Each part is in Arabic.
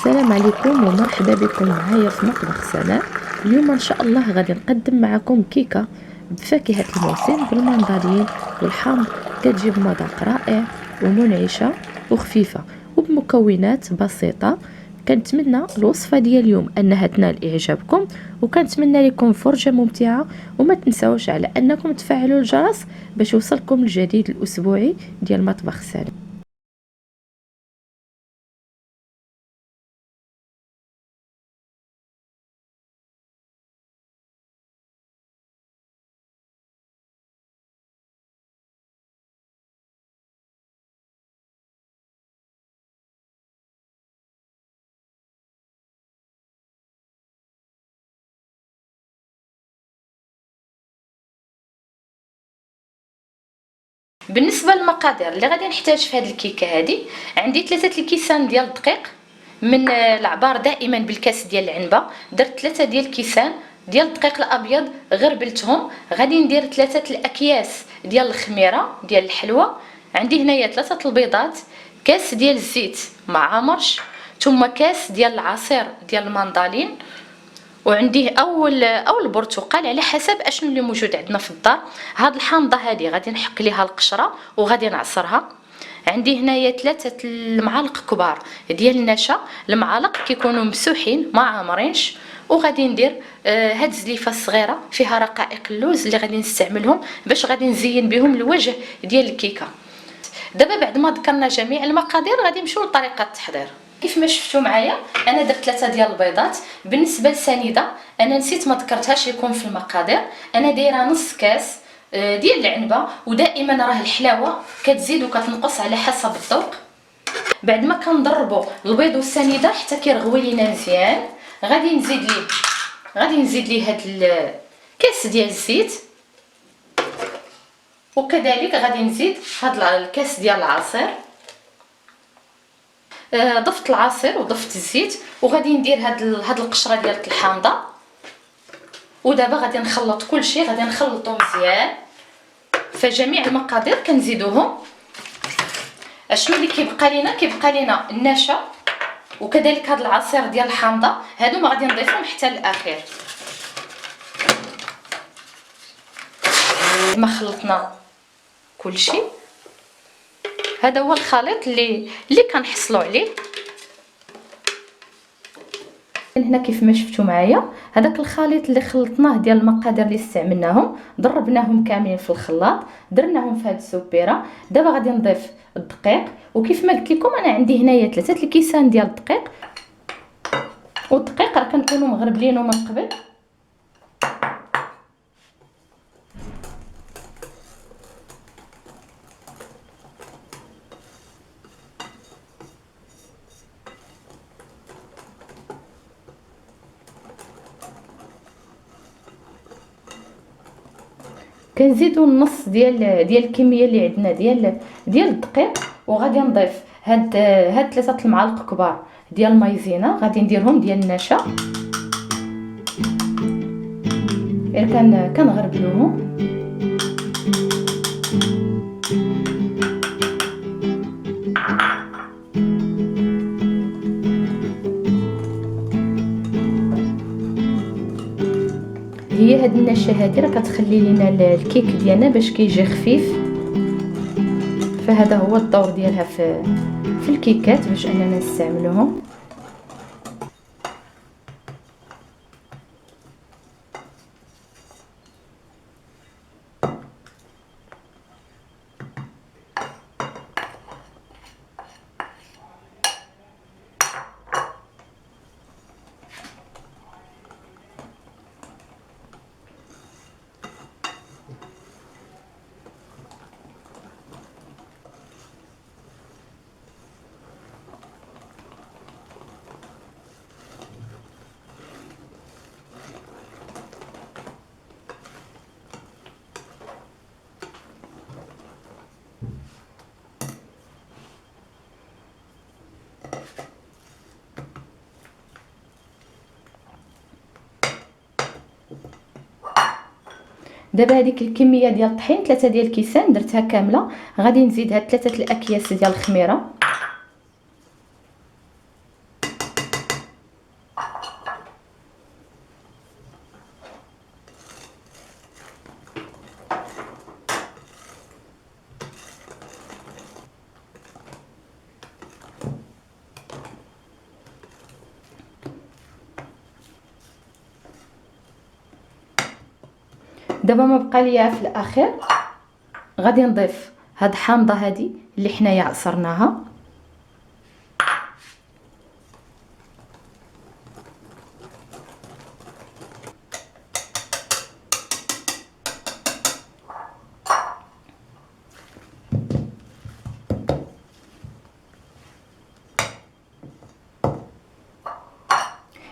السلام عليكم ومرحبا بكم معايا في مطبخ سناء. اليوم ان شاء الله غادي نقدم معكم كيكه بفاكهه الموسم بالمندرين والحامض. كتجيب مذاق رائع ومنعشه وخفيفه وبمكونات بسيطه. كنتمنى الوصفه ديال اليوم انها تنال اعجابكم، وكنتمنى لكم فرجه ممتعه. وما تنساوش على انكم تفعلوا الجرس باش يوصلكم الجديد الاسبوعي ديال مطبخ سناء. بالنسبه للمقادير اللي غادي نحتاج في هذه الكيكه هذه، عندي 3 الكيسان ديال الدقيق من العبار دائما بالكاس ديال العنبه. درت 3 ديال الكيسان ديال الدقيق الابيض غربلتهم. غادي ندير 3 الاكياس ديال الخميره ديال الحلوى. عندي هنايا 3 البيضات، كاس ديال الزيت مع مرش، ثم كاس ديال العصير ديال المندالين، وعندي او البرتقال على حسب اشنو اللي موجود عندنا في الدار. هاد الحامضه هذه غادي نحك ليها القشره وغادي نعصرها. عندي هنايا 3 المعالق كبار ديال النشا، المعالق كيكونوا مسوحين ما عامرينش. وغادي ندير هاد الزليفه الصغيره فيها رقائق اللوز اللي غادي نستعملهم باش غادي نزين بهم الوجه ديال الكيكه. دابا بعد ما ذكرنا جميع المقادير غادي نمشيو لطريقه التحضير. كيف ما شفتوا معايا انا درت 3 ديال البيضات. بالنسبه للسنيده انا نسيت ما ذكرتهاش لكم في المقادير، انا دايره نص كاس ديال العنبه. ودائما راه الحلاوه كتزيد وكتنقص على حسب الذوق. بعد ما كنضربوا البيض والسنيده حتى كيرغوي لينا مزيان، غادي نزيد ليه هاد الكاس ديال الزيت، وكذلك غادي نزيد هاد الكاس ديال العصير. ضفت العصير وضفت الزيت، وغادي ندير هاد القشره ديال الحامضه. ودابا غادي نخلط كل شيء، غادي نخلطو مزيان. فجميع المقادير كنزيدوهم. اشنو اللي كيبقى لينا النشا وكذلك هاد العصير ديال الحامضه، هادو ما غادي نضيفهم حتى للاخير. ما خلطنا كل شيء، هذا هو الخليط اللي كنحصلوا عليه. هنا كيف ما شفتوا معايا هذاك الخليط اللي خلطناه ديال المقادير اللي استعملناهم، ضربناهم كاملين في الخلاط، درناهم في هذه السوبيره. دابا غادي نضيف الدقيق، وكيف ما قلت لكم انا عندي هنايا 3 الكيسان ديال الدقيق. والدقيق راه كنكونوا مغربلينه من قبل. كنزيدوا النص ديال الكميه اللي عندنا ديال الدقيق. وغادي نضيف هاد 3 المعالق كبار ديال المايزينا، غادي نديرهم ديال النشا. كنغربلوهم. هي هاد النشا هادي راه كتخلي لينا الكيك ديالنا باش كيجي خفيف. فهذا هو الدور ديالها في الكيكات باش اننا نستعملوهم. دابا هذيك الكميه ديال الطحين 3 ديال الكيسان درتها كامله. غادي نزيد هاد 3 الاكياس ديال الخميره، دابا ما بقى ليا في الاخير غادي نضيف هاد حامضه هادي اللي حنايا عصرناها.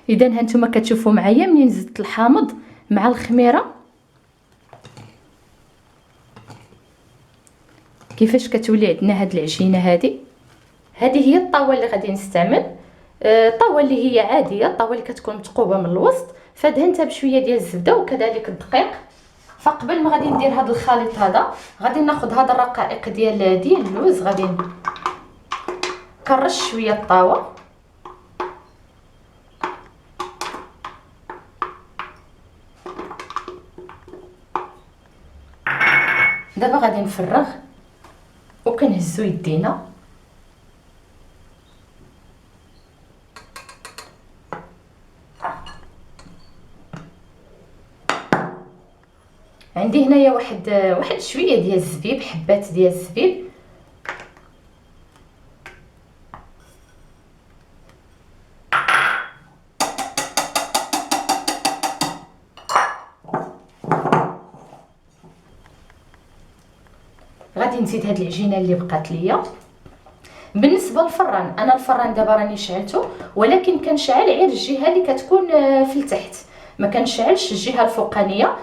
اذا هانتوما كتشوفوا معايا منين زدت الحامض مع الخميره كيفاش كتولي عندنا هاد العجينه هذه هي الطاوه اللي غادي نستعمل. الطاوه اللي هي عاديه، الطاوه اللي كتكون متقوبه من الوسط، فدهنتها بشويه ديال الزبده وكذلك الدقيق. فقبل ما غادي ندير هذا الخليط هذا غادي ناخذ هذا الرقائق ديال اللوز، غادي نكرش شويه الطاوه. دابا غادي نفرغ وكنهزو يدينا. عندي هنايا واحد شويه ديال الزبيب، حبات ديال الزبيب. غادي نزيد هاد العجينه اللي بقات ليا. بالنسبه للفران، انا الفران دابا راني شعلته، ولكن كنشعل غير الجهه اللي كتكون في التحت، ما كنشعلش الجهه الفوقانيه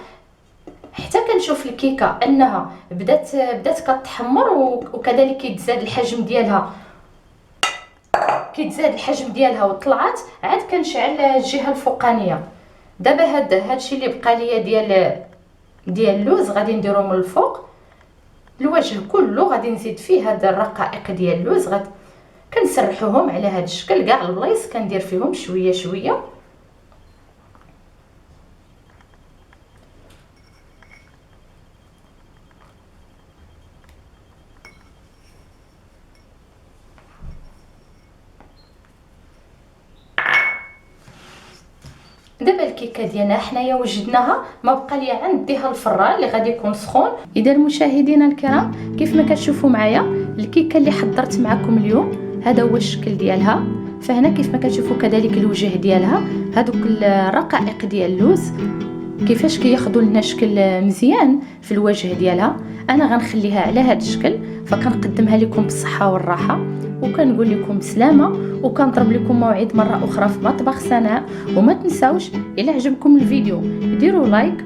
حتى كنشوف الكيكه انها بدات كتحمر وكذلك كيتزاد الحجم ديالها وطلعت، عاد كنشعل الجهه الفوقانيه. دابا هادشي اللي بقى ليا ديال اللوز غادي نديرو من الفوق الوجه كله. غادي نزيد فيه هاد الرقائق ديال اللوز، كنسرحوهم على هاد الشكل، كاع البلايص كندير فيهم شويه شويه. دابا الكيكه ديالنا حنايا وجدناها، ما بقى ليا عنديها الفران اللي غادي يكون سخون. اذا مشاهدينا الكرام، كيف ما كتشوفوا معايا الكيكه اللي حضرت معكم اليوم هذا هو الشكل ديالها. فهنا كيف ما كتشوفوا كذلك الوجه ديالها، هذوك الرقائق ديال اللوز كيفاش كياخذوا لنا شكل مزيان في الوجه ديالها. انا غنخليها على هذا الشكل، فكنقدمها لكم بالصحه والراحه، وكنقول لكم سلامه، وكنضرب لكم موعد مره اخرى في مطبخ سناء. وما تنساوش الا عجبكم الفيديو ديروا لايك